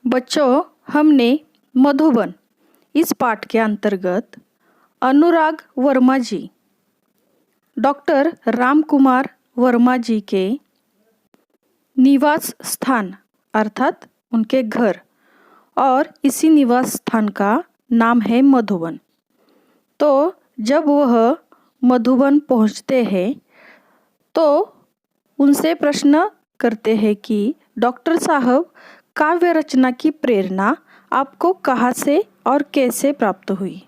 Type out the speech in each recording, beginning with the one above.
बच्चों, हमने मधुबन इस पाठ के अंतर्गत अनुराग वर्मा जी, डॉक्टर रामकुमार वर्मा जी के निवास स्थान अर्थात उनके घर और इसी निवास स्थान का नाम है मधुबन। तो जब वह मधुबन पहुंचते हैं तो उनसे प्रश्न करते हैं कि डॉक्टर साहब, काव्य रचना की प्रेरणा आपको कहाँ से और कैसे प्राप्त हुई।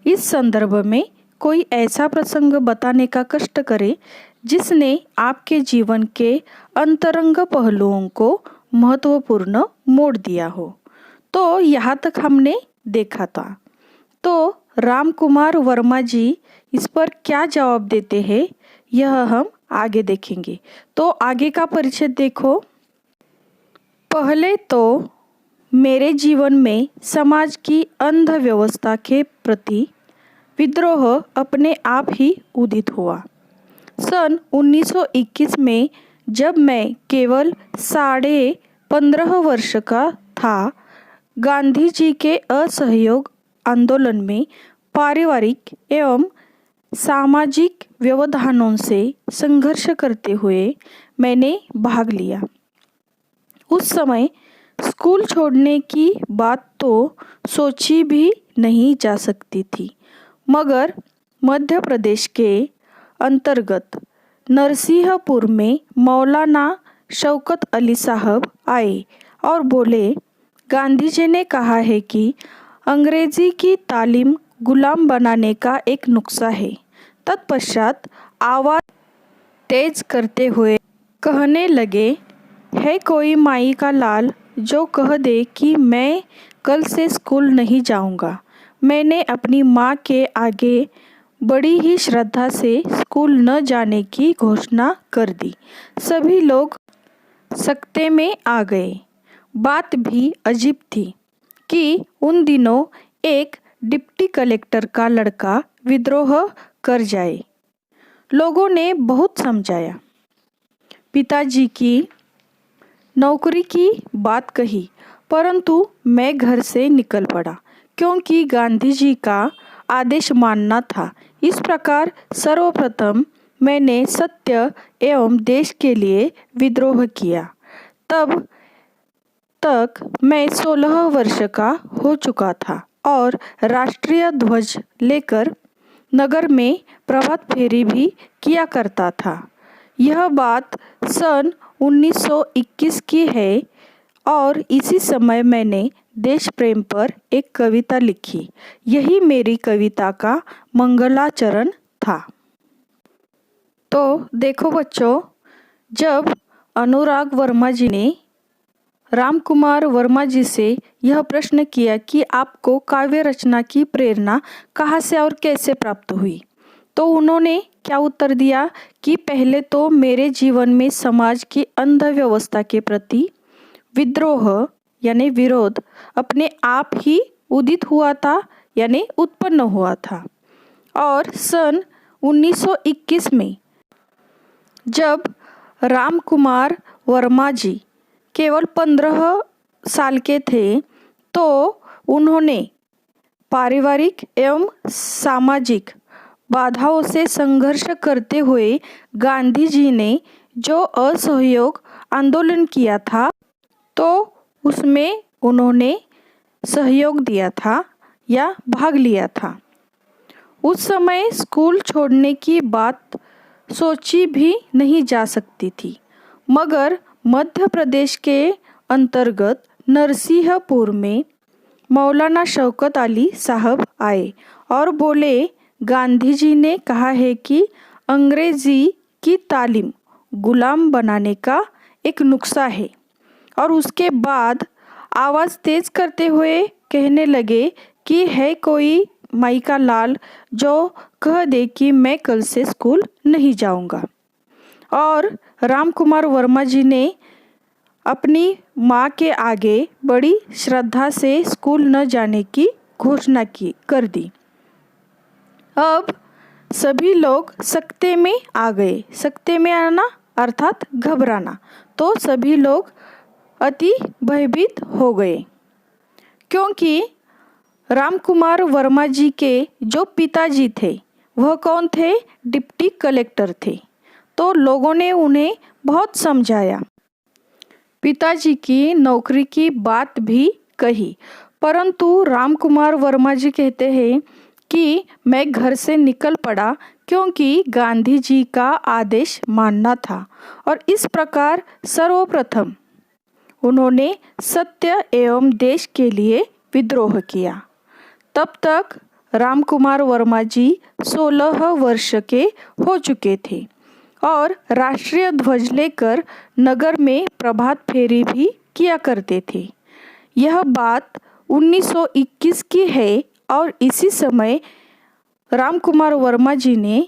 इस संदर्भ में कोई ऐसा प्रसंग बताने का कष्ट करे जिसने आपके जीवन के अंतरंग पहलुओं को महत्वपूर्ण मोड़ दिया हो। तो यहाँ तक हमने देखा था। तो रामकुमार वर्मा जी इस पर क्या जवाब देते हैं यह हम आगे देखेंगे। तो आगे का परिचय देखो। पहले तो मेरे जीवन में समाज की अंध व्यवस्था के प्रति विद्रोह अपने आप ही उदित हुआ। सन 1921 में जब मैं केवल 15.5 वर्ष का था, गांधी जी के असहयोग आंदोलन में पारिवारिक एवं सामाजिक व्यवधानों से संघर्ष करते हुए मैंने भाग लिया। उस समय स्कूल छोड़ने की बात तो सोची भी नहीं जा सकती थी, मगर मध्य प्रदेश के अंतर्गत नरसिंहपुर में मौलाना शौकत अली साहब आए और बोले, गांधी जी ने कहा है कि अंग्रेजी की तालीम गुलाम बनाने का एक नुस्खा है। तत्पश्चात आवाज़ तेज करते हुए कहने लगे, है कोई माई का लाल जो कह दे कि मैं कल से स्कूल नहीं जाऊंगा। मैंने अपनी माँ के आगे बड़ी ही श्रद्धा से स्कूल न जाने की घोषणा कर दी। सभी लोग सकते में आ गए। बात भी अजीब थी कि उन दिनों एक डिप्टी कलेक्टर का लड़का विद्रोह कर जाए। लोगों ने बहुत समझाया, पिताजी की नौकरी की बात कही, परंतु मैं घर से निकल पड़ा क्योंकि गांधी जी का आदेश मानना था। इस प्रकार सर्वप्रथम मैंने सत्य एवं देश के लिए विद्रोह किया। तब तक मैं 16 वर्ष का हो चुका था और राष्ट्रीय ध्वज लेकर नगर में प्रभात फेरी भी किया करता था। यह बात सन 1921 की है और इसी समय मैंने देश प्रेम पर एक कविता लिखी। यही मेरी कविता का मंगलाचरण था। तो देखो बच्चों, जब अनुराग वर्मा जी ने रामकुमार वर्मा जी से यह प्रश्न किया कि आपको काव्य रचना की प्रेरणा कहाँ से और कैसे प्राप्त हुई, तो उन्होंने क्या उत्तर दिया कि पहले तो मेरे जीवन में समाज की अंध व्यवस्था के प्रति विद्रोह यानी विरोध अपने आप ही उदित हुआ था यानी उत्पन्न हुआ था। और सन 1921 में जब रामकुमार वर्मा जी केवल 15 साल के थे तो उन्होंने पारिवारिक एवं सामाजिक बाधाओं से संघर्ष करते हुए गांधी जी ने जो असहयोग आंदोलन किया था तो उसमें उन्होंने सहयोग दिया था या भाग लिया था। उस समय स्कूल छोड़ने की बात सोची भी नहीं जा सकती थी, मगर मध्य प्रदेश के अंतर्गत नरसिंहपुर में मौलाना शौकत अली साहब आए और बोले, गांधी जी ने कहा है कि अंग्रेजी की तालीम गुलाम बनाने का एक नुस्खा है। और उसके बाद आवाज़ तेज करते हुए कहने लगे कि है कोई माई का लाल जो कह दे कि मैं कल से स्कूल नहीं जाऊंगा। और रामकुमार वर्मा जी ने अपनी माँ के आगे बड़ी श्रद्धा से स्कूल न जाने की घोषणा कर दी। अब सभी लोग सकते में आ गए। सकते में आना अर्थात घबराना। तो सभी लोग अति भयभीत हो गए, क्योंकि रामकुमार वर्मा जी के जो पिताजी थे वह कौन थे? डिप्टी कलेक्टर थे। तो लोगों ने उन्हें बहुत समझाया, पिताजी की नौकरी की बात भी कही, परंतु रामकुमार वर्मा जी कहते हैं कि मैं घर से निकल पड़ा क्योंकि गांधी जी का आदेश मानना था। और इस प्रकार सर्वप्रथम उन्होंने सत्य एवं देश के लिए विद्रोह किया। तब तक रामकुमार वर्मा जी 16 वर्ष के हो चुके थे और राष्ट्रीय ध्वज लेकर नगर में प्रभात फेरी भी किया करते थे। यह बात 1921 की है और इसी समय रामकुमार वर्मा जी ने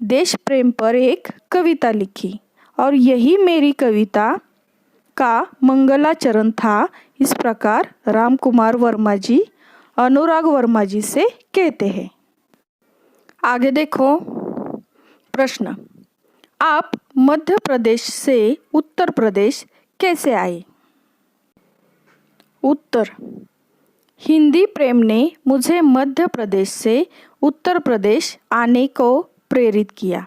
देश प्रेम पर एक कविता लिखी और यही मेरी कविता का मंगलाचरण था। इस प्रकार रामकुमार वर्मा जी अनुराग वर्मा जी से कहते हैं। आगे देखो प्रश्न, आप मध्य प्रदेश से उत्तर प्रदेश कैसे आए? उत्तर, हिंदी प्रेम ने मुझे मध्य प्रदेश से उत्तर प्रदेश आने को प्रेरित किया,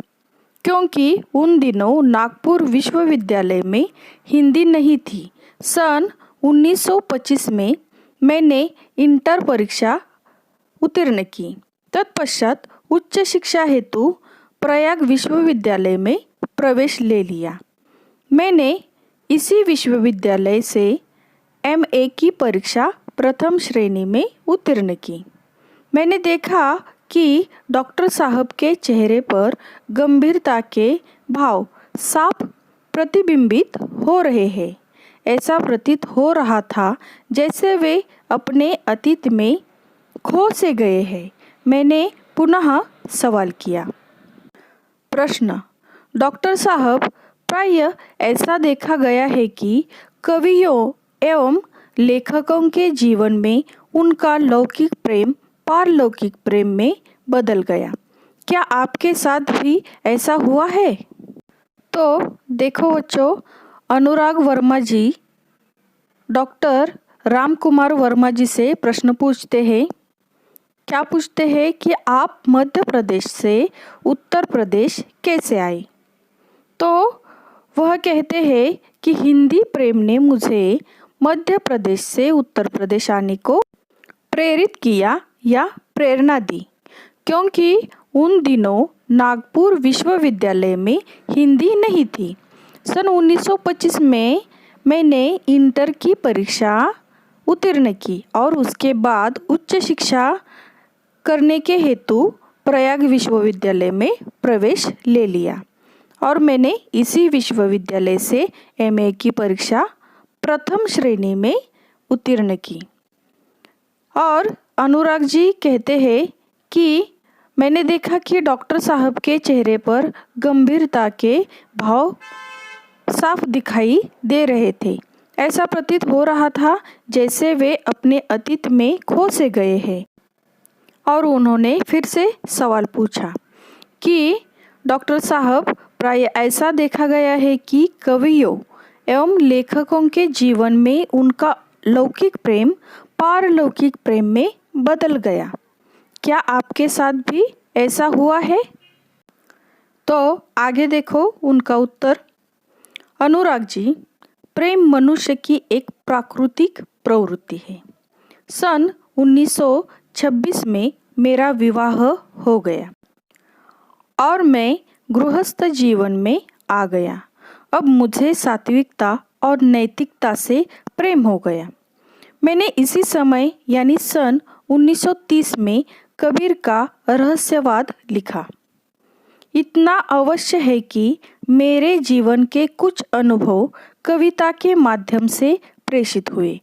क्योंकि उन दिनों नागपुर विश्वविद्यालय में हिंदी नहीं थी। सन 1925 में मैंने इंटर परीक्षा उत्तीर्ण की। तत्पश्चात उच्च शिक्षा हेतु प्रयाग विश्वविद्यालय में प्रवेश ले लिया। मैंने इसी विश्वविद्यालय से MA की परीक्षा प्रथम श्रेणी में उत्तीर्ण की। मैंने देखा कि डॉक्टर साहब के चेहरे पर गंभीरता के भाव साफ प्रतिबिंबित हो रहे हैं। ऐसा प्रतीत हो रहा था जैसे वे अपने अतीत में खो से गए हैं। मैंने पुनः सवाल किया। प्रश्न, डॉक्टर साहब, प्रायः ऐसा देखा गया है कि कवियों एवं लेखकों के जीवन में उनका लौकिक प्रेम पारलौकिक प्रेम में बदल गया। क्या आपके साथ भी ऐसा हुआ है? तो देखो बच्चों, अनुराग वर्मा जी डॉक्टर रामकुमार वर्मा जी से प्रश्न पूछते हैं। क्या पूछते हैं कि आप मध्य प्रदेश से उत्तर प्रदेश कैसे आए? तो वह कहते हैं कि हिंदी प्रेम ने मुझे मध्य प्रदेश से उत्तर प्रदेश आने को प्रेरित किया या प्रेरणा दी, क्योंकि उन दिनों नागपुर विश्वविद्यालय में हिंदी नहीं थी। सन 1925 में मैंने इंटर की परीक्षा उत्तीर्ण की और उसके बाद उच्च शिक्षा करने के हेतु प्रयाग विश्वविद्यालय में प्रवेश ले लिया और मैंने इसी विश्वविद्यालय से MA की परीक्षा प्रथम श्रेणी में उत्तीर्ण की। और अनुराग जी कहते हैं कि मैंने देखा कि डॉक्टर साहब के चेहरे पर गंभीरता के भाव साफ दिखाई दे रहे थे। ऐसा प्रतीत हो रहा था जैसे वे अपने अतीत में खो से गए हैं। और उन्होंने फिर से सवाल पूछा कि डॉक्टर साहब, प्रायः ऐसा देखा गया है कि कवियों एवं लेखकों के जीवन में उनका लौकिक प्रेम पारलौकिक प्रेम में बदल गया। क्या आपके साथ भी ऐसा हुआ है? तो आगे देखो उनका उत्तर। अनुराग जी, प्रेम मनुष्य की एक प्राकृतिक प्रवृत्ति है। सन 1926 में मेरा विवाह हो गया और मैं गृहस्थ जीवन में आ गया। अब मुझे सात्विकता और नैतिकता से प्रेम हो गया। मैंने इसी समय यानी सन 1930 में कबीर का रहस्यवाद लिखा। इतना अवश्य है कि मेरे जीवन के कुछ अनुभव कविता के माध्यम से प्रेषित हुए।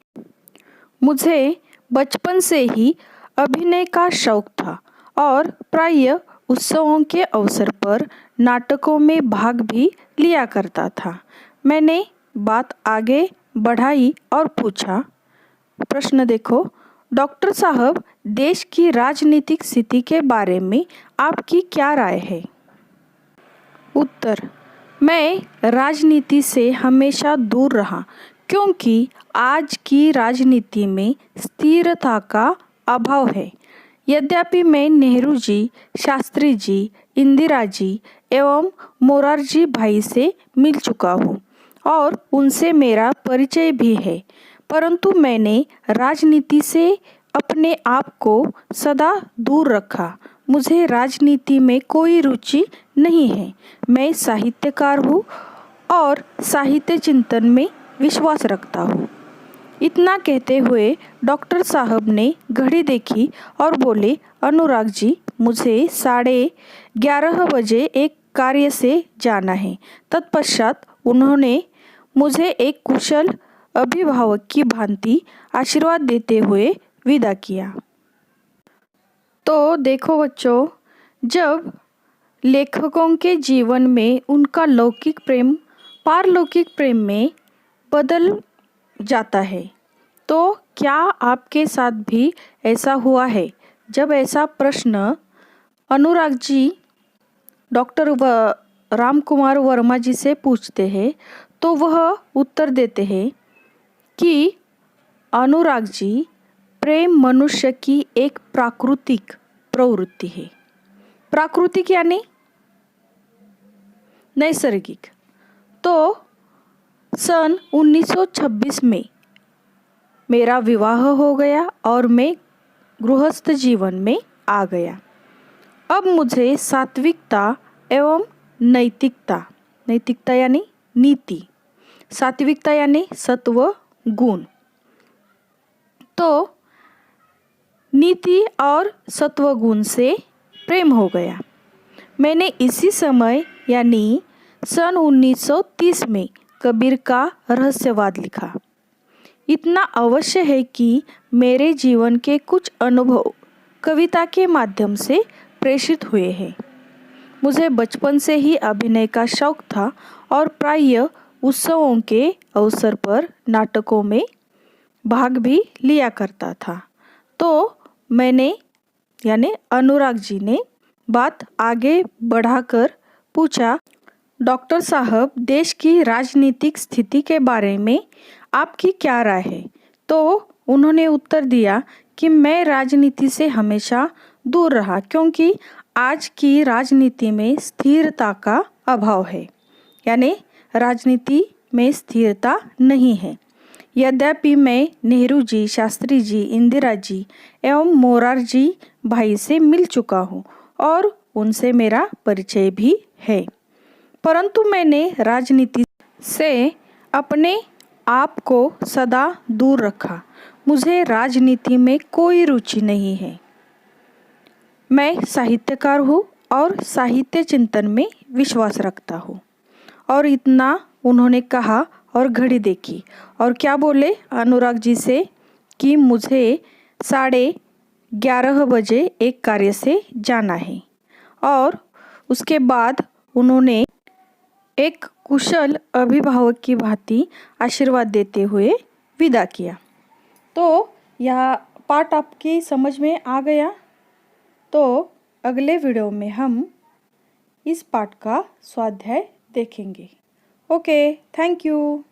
मुझे बचपन से ही अभिनय का शौक था और प्रायः उत्सवों के अवसर पर नाटकों में भाग भी लिया करता था। मैंने बात आगे बढ़ाई और पूछा। प्रश्न देखो, डॉक्टर साहब, देश की राजनीतिक स्थिति के बारे में आपकी क्या राय है? उत्तर, मैं राजनीति से हमेशा दूर रहा, क्योंकि आज की राजनीति में स्थिरता का अभाव है। यद्यपि मैं नेहरू जी, शास्त्री जी, इंदिरा जी एवं मोरारजी भाई से मिल चुका हूँ और उनसे मेरा परिचय भी है, परंतु मैंने राजनीति से अपने आप को सदा दूर रखा। मुझे राजनीति में कोई रुचि नहीं है। मैं साहित्यकार हूँ और साहित्य चिंतन में विश्वास रखता हूँ। इतना कहते हुए डॉक्टर साहब ने घड़ी देखी और बोले, अनुराग जी, मुझे 11:30 बजे एक कार्य से जाना है। तत्पश्चात उन्होंने मुझे एक कुशल अभिभावक की भांति आशीर्वाद देते हुए विदा किया। तो देखो बच्चों, जब लेखकों के जीवन में उनका लौकिक प्रेम पारलौकिक प्रेम में बदल जाता है, तो क्या आपके साथ भी ऐसा हुआ है? जब ऐसा प्रश्न अनुराग जी डॉक्टर राम कुमार वर्मा जी से पूछते हैं, तो वह उत्तर देते हैं कि अनुराग जी, प्रेम मनुष्य की एक प्राकृतिक प्रवृत्ति है। प्राकृतिक यानी नैसर्गिक। तो सन 1926 में मेरा विवाह हो गया और मैं गृहस्थ जीवन में आ गया। अब मुझे सात्विकता एवं नैतिकता यानी नीति, सात्विकता यानी सत्व गुण, तो नीति और सत्व गुण से प्रेम हो गया। मैंने इसी समय यानी सन 1930 में कबीर का रहस्यवाद लिखा। इतना अवश्य है कि मेरे जीवन के कुछ अनुभव कविता के माध्यम से प्रेषित हुए हैं। मुझे बचपन से ही अभिनय का शौक था और प्रायः उत्सवों के अवसर पर नाटकों में भाग भी लिया करता था। तो मैंने यानी अनुराग जी ने बात आगे बढ़ाकर पूछा, डॉक्टर साहब, देश की राजनीतिक स्थिति के बारे में आपकी क्या राय है? तो उन्होंने उत्तर दिया कि मैं राजनीति से हमेशा दूर रहा, क्योंकि आज की राजनीति में स्थिरता का अभाव है, यानी राजनीति में स्थिरता नहीं है। यद्यपि मैं नेहरू जी, शास्त्री जी, इंदिरा जी एवं मोरारजी भाई से मिल चुका हूँ और उनसे मेरा परिचय भी है, परंतु मैंने राजनीति से अपने आप को सदा दूर रखा। मुझे राजनीति में कोई रुचि नहीं है। मैं साहित्यकार हूँ और साहित्य चिंतन में विश्वास रखता हूँ। और इतना उन्होंने कहा और घड़ी देखी और क्या बोले अनुराग जी से कि मुझे 11:30 बजे एक कार्य से जाना है, और उसके बाद उन्होंने एक कुशल अभिभावक की भांति आशीर्वाद देते हुए विदा किया। तो यह पाठ आपकी समझ में आ गया। तो अगले वीडियो में हम इस पाठ का स्वाध्याय देखेंगे। Okay, thank you.